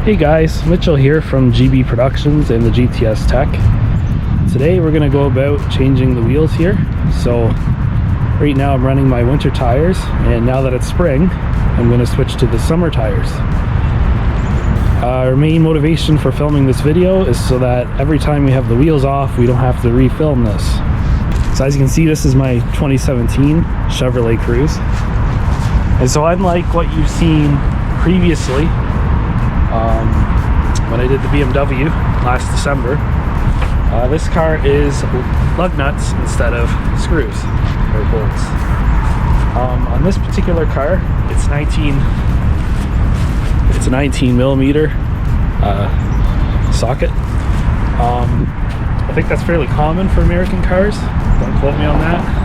Hey guys, Mitchell here from GB Productions and the GTS Tech. Today we're going to go about changing the wheels here. So right now I'm running my winter tires, and now that it's spring I'm going to switch to the summer tires. Our main motivation for filming this video is so that every time we have the wheels off we don't have to refilm this. So as you can see, this is my 2017 Chevrolet Cruze. And so unlike what you've seen previously, when I did the BMW last December, this car is lug nuts instead of screws or bolts. On this particular car, it's a 19 millimeter socket. I think that's fairly common for American cars. Don't quote me on that.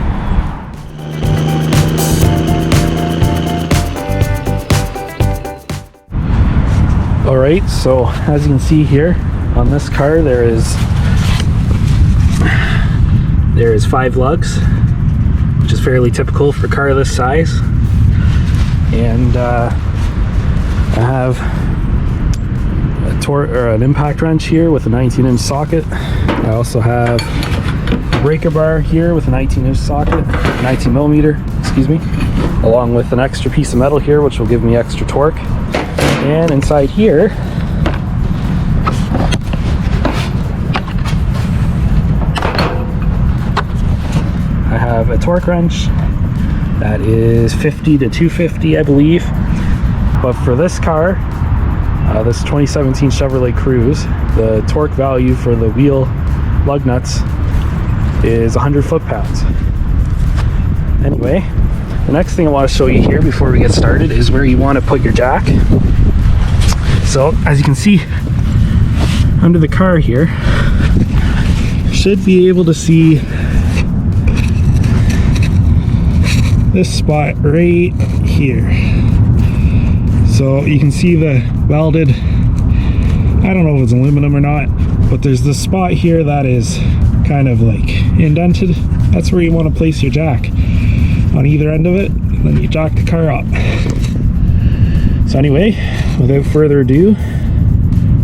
Alright, so as you can see here on this car, there is 5 lugs, which is fairly typical for a car this size. And I have an impact wrench here with a 19-inch socket. I also have a breaker bar here with a 19-inch socket, 19 millimeter, excuse me, along with an extra piece of metal here, which will give me extra torque. And inside here, I have a torque wrench that is 50 to 250, I believe. But for this car, this 2017 Chevrolet Cruze, the torque value for the wheel lug nuts is 100 foot-pounds. Anyway, the next thing I want to show you here before we get started is where you want to put your jack. So as you can see under the car here, you should be able to see this spot right here. So you can see the welded, I don't know if it's aluminum or not, but there's this spot here that is kind of like indented. That's where you want to place your jack, on either end of it, and then you jack the car up. So anyway, without further ado,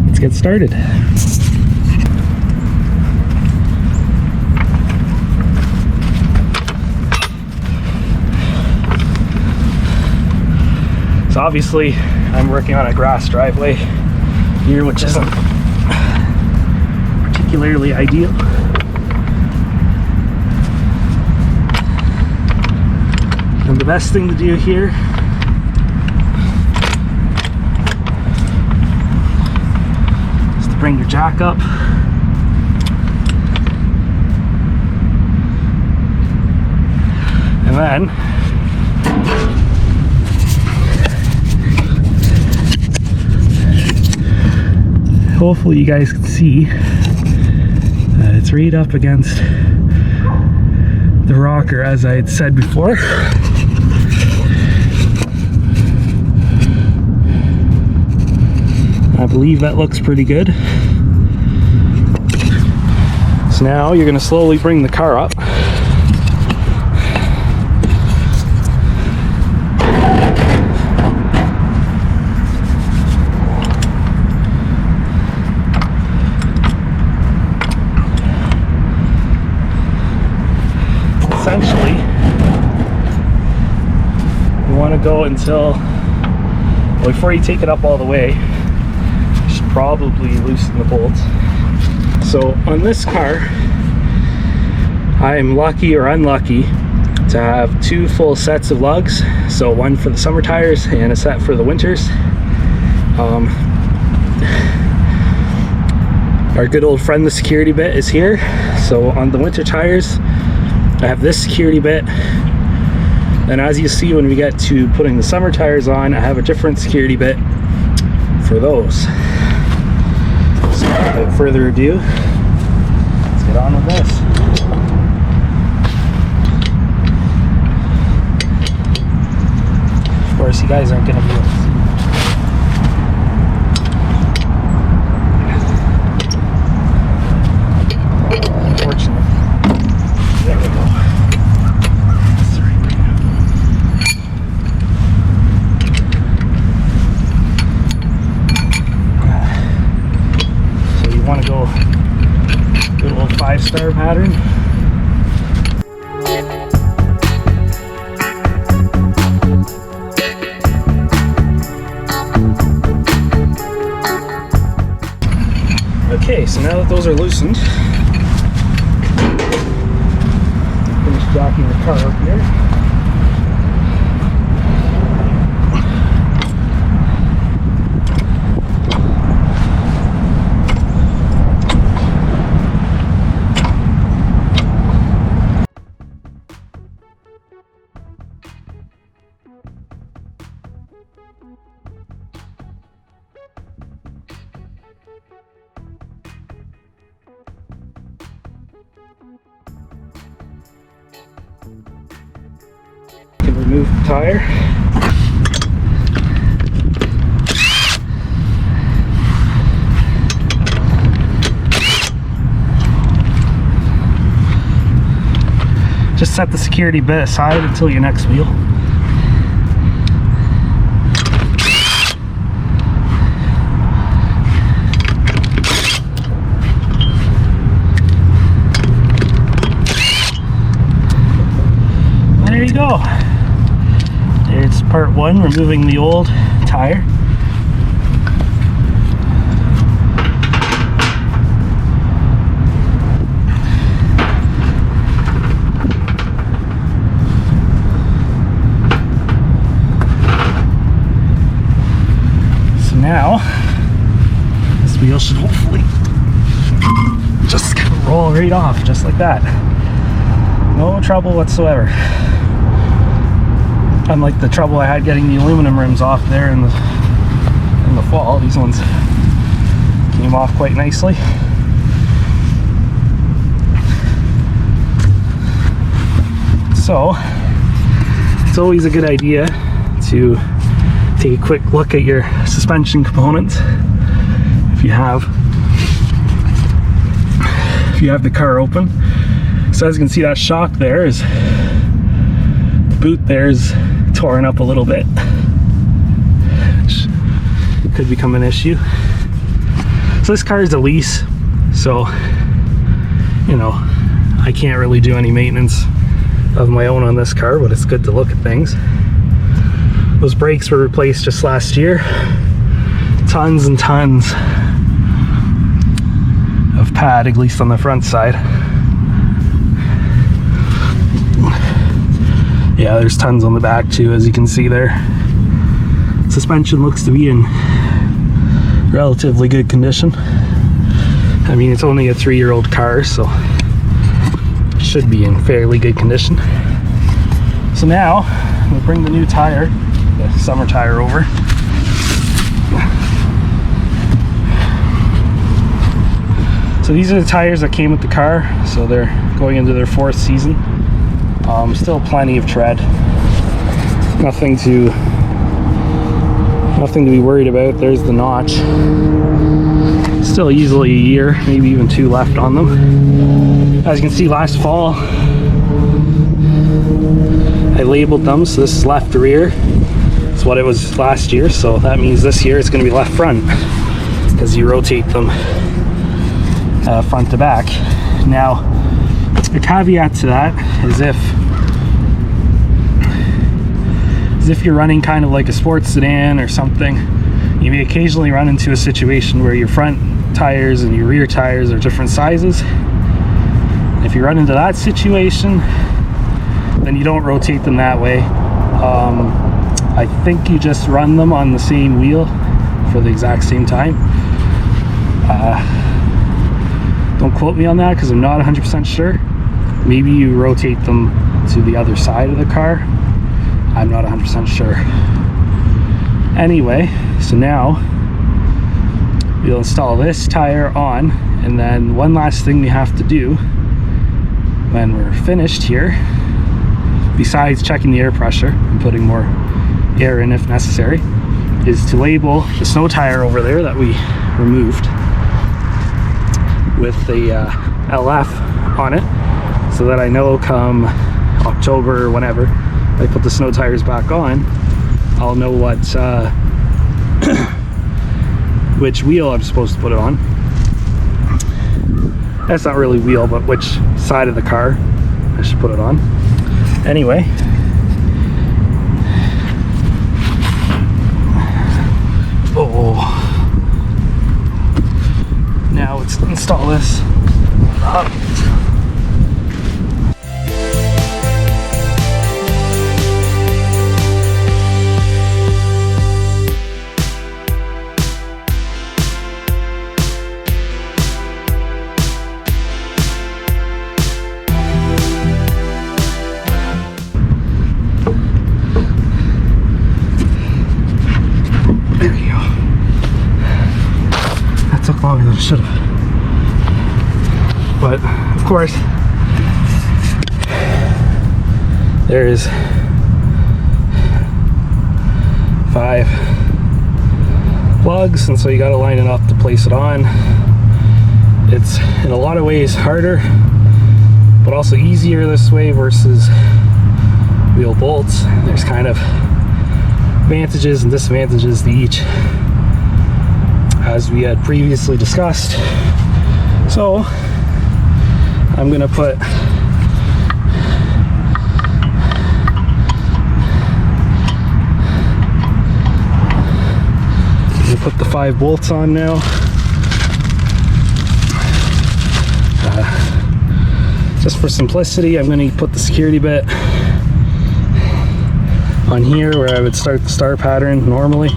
let's get started. So obviously I'm working on a grass driveway here, which isn't particularly ideal. And the best thing to do here is to bring your jack up. And then hopefully you guys can see that it's right up against the rocker, as I had said before. I believe that looks pretty good. So now you're going to slowly bring the car up. Essentially, you want to go until, well, before you take it up all the way, you should probably loosen the bolts. So on this car, I am lucky or unlucky to have 2 full sets of lugs. So one for the summer tires and a set for the winters. Our good old friend, the security bit, is here. So on the winter tires, I have this security bit, and as you see when we get to putting the summer tires on, I have a different security bit for those. So without further ado, let's get on with this. Of course, you guys aren't going to be able to see. Unfortunately. There we go. star pattern. Okay, so now that those are loosened, finish jacking the car up here. Can remove the tire. Just set the security bit aside until your next wheel. There you go. It's part one, removing the old tire. So now, this wheel should hopefully just roll right off, just like that. No trouble whatsoever. Unlike the trouble I had getting the aluminum rims off there in the fall, these ones came off quite nicely. So it's always a good idea to take a quick look at your suspension components if you have the car open. So as you can see, that shock there is, the boot there's torn up a little bit, which could become an issue. So this car is a lease, so you know I can't really do any maintenance of my own on this car, but it's good to look at things. Those brakes were replaced just last year. Tons and tons of pad, at least on the front side. Yeah, there's tons on the back too, as you can see there. Suspension looks to be in relatively good condition. I mean, it's only a 3-year-old car, so it should be in fairly good condition. So now, we'll bring the new tire, the summer tire, over. So these are the tires that came with the car, so they're going into their 4th season. Still plenty of tread. Nothing to be worried about. There's the notch. Still easily a year, maybe even 2 left on them. As you can see, last fall I labeled them, so this is left rear. It's what it was last year, so that means this year it's going to be left front, because you rotate them front to back. Now, the caveat to that is if you're running kind of like a sports sedan or something, you may occasionally run into a situation where your front tires and your rear tires are different sizes. If you run into that situation, then you don't rotate them that way. I think you just run them on the same wheel for the exact same time. Don't quote me on that, because I'm not 100% sure. Maybe you rotate them to the other side of the car. I'm not 100% sure. Anyway, so now we'll install this tire on, and then one last thing we have to do when we're finished here, besides checking the air pressure and putting more air in if necessary, is to label the snow tire over there that we removed with the LF on it, so that I know come October or whenever I put the snow tires back on, I'll know what which wheel I'm supposed to put it on. That's not really wheel, but which side of the car I should put it on. Anyway, oh, now let's install this. Longer than I should have, but of course there's 5 plugs, and so you got to line it up to place it on. It's in a lot of ways harder, but also easier this way versus wheel bolts. There's kind of advantages and disadvantages to each, as we had previously discussed. So I'm gonna put the 5 bolts on now. Just for simplicity, I'm gonna put the security bit on here where I would start the star pattern normally.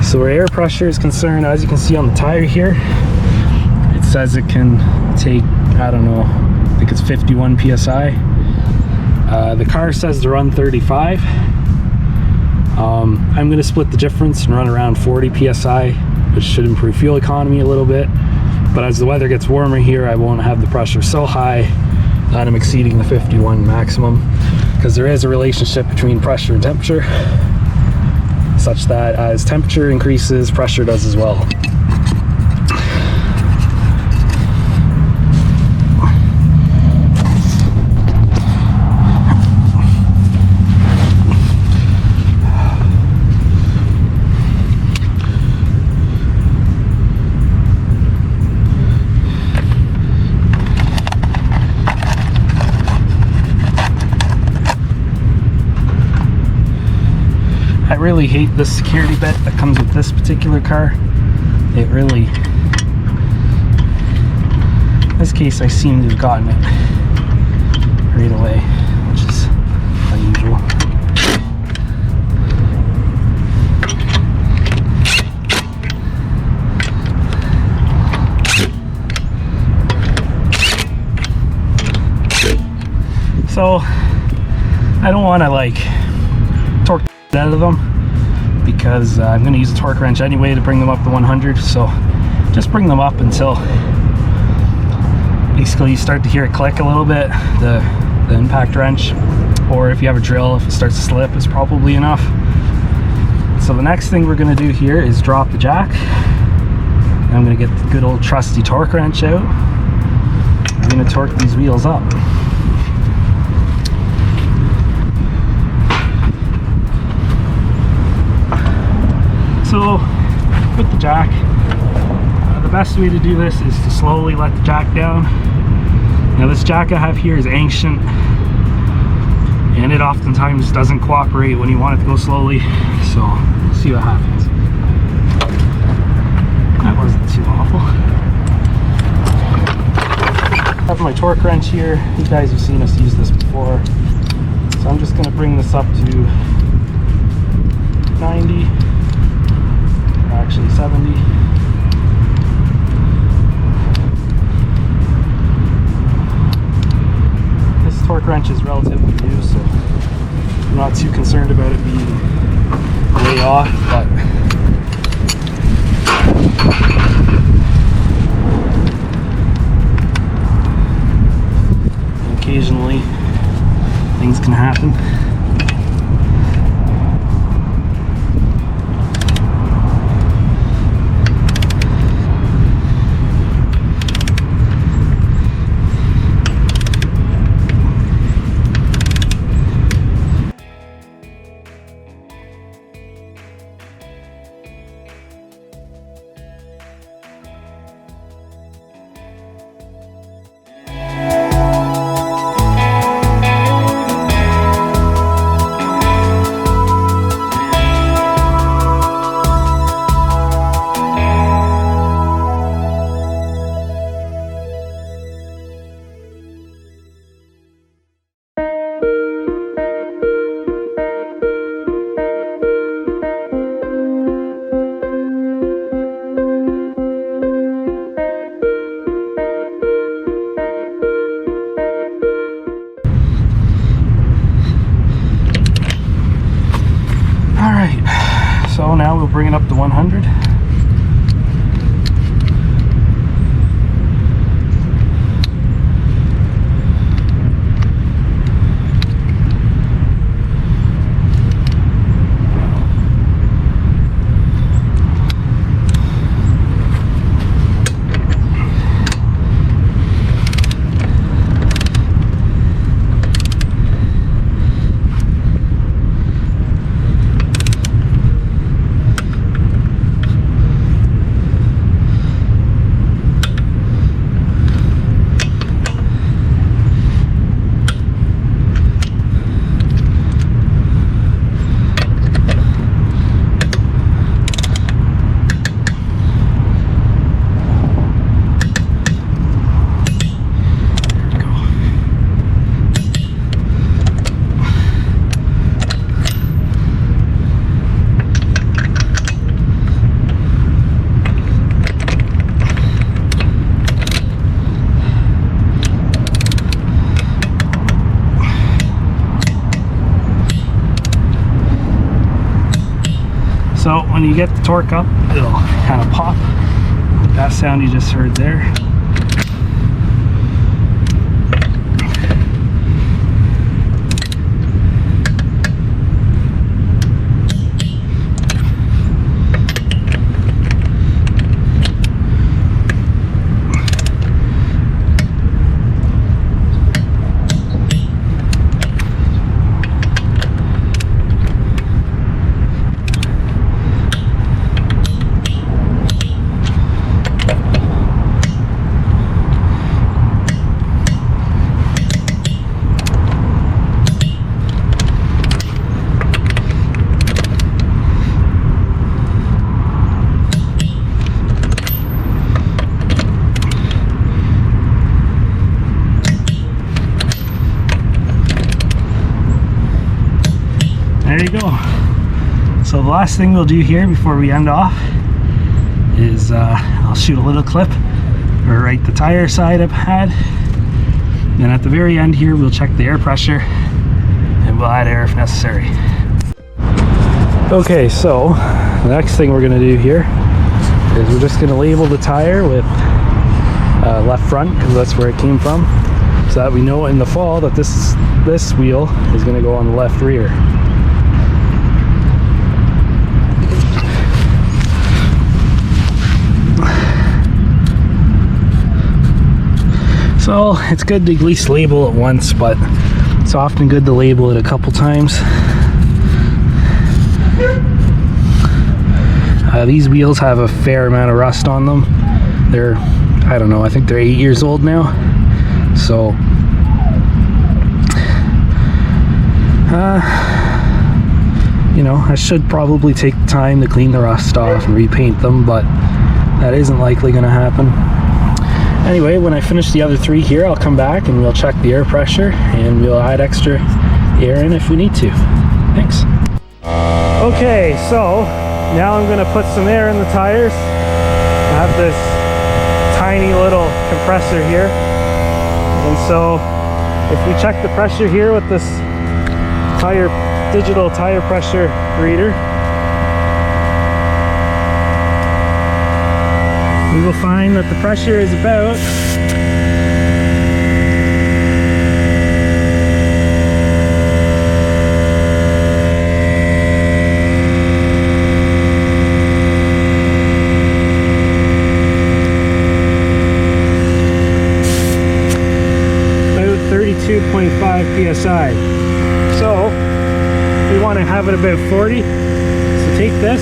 So where air pressure is concerned, as you can see on the tire here, it says it can take, I don't know, I think it's 51 psi. The car says to run 35. I'm going to split the difference and run around 40 psi, which should improve fuel economy a little bit. But as the weather gets warmer here, I won't have the pressure so high that I'm exceeding the 51 maximum, because there is a relationship between pressure and temperature, such that as temperature increases, pressure does as well. I really hate this security bit that comes with this particular car. It really, in this case, I seem to have gotten it right away, which is unusual. So I don't want to like torque out of them, because I'm going to use a torque wrench anyway to bring them up to 100. So just bring them up until basically you start to hear it click a little bit, the impact wrench, or if you have a drill, if it starts to slip, it's probably enough. So the next thing we're going to do here is drop the jack. I'm going to get the good old trusty torque wrench out. I'm going to torque these wheels up. So with the jack, the best way to do this is to slowly let the jack down. Now this jack I have here is ancient, and it oftentimes doesn't cooperate when you want it to go slowly, so see what happens. That wasn't too awful. I have my torque wrench here. You guys have seen us use this before, so I'm just going to bring this up to 90. Actually 70. This torque wrench is relatively new, so I'm not too concerned about it being way off, but occasionally things can happen. we'll bring it up to 100. So when you get the torque up, it'll kind of pop. That sound you just heard there. There you go. So the last thing we'll do here before we end off is I'll shoot a little clip or write the tire side I've had. Then at the very end here we'll check the air pressure and we'll add air if necessary. Okay, so the next thing we're going to do here is we're just going to label the tire with left front because that's where it came from, so that we know in the fall that this wheel is going to go on the left rear. So it's good to at least label it once, but it's often good to label it a couple times. These wheels have a fair amount of rust on them. They're, I don't know, I think they're 8 years old now. So, you know, I should probably take the time to clean the rust off and repaint them, but that isn't likely going to happen. Anyway, when I finish the other three here, I'll come back and we'll check the air pressure and we'll add extra air in if we need to. Thanks. Okay, so now I'm going to put some air in the tires. I have this tiny little compressor here. And so if we check the pressure here with this digital tire pressure reader, we will find that the pressure is about 32.5 psi. So we want to have it about 40. So take this.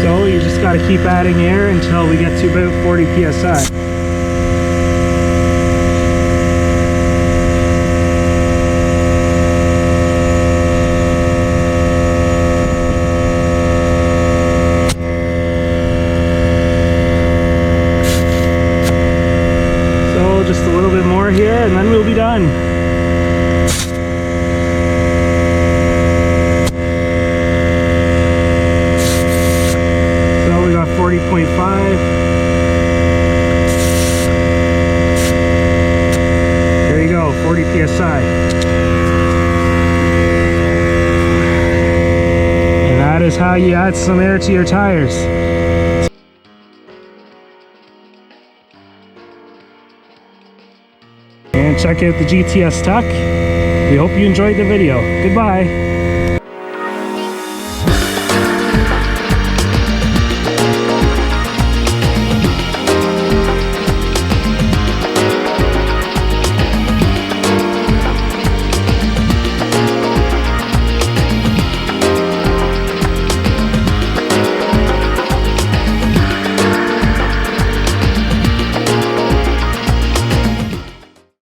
So you just got to keep adding air until we get to about 40 psi. Just a little bit more here and then we'll be done. So we got side. And that is how you add some air to your tires. And check out the GTS Tech. We hope you enjoyed the video. Goodbye.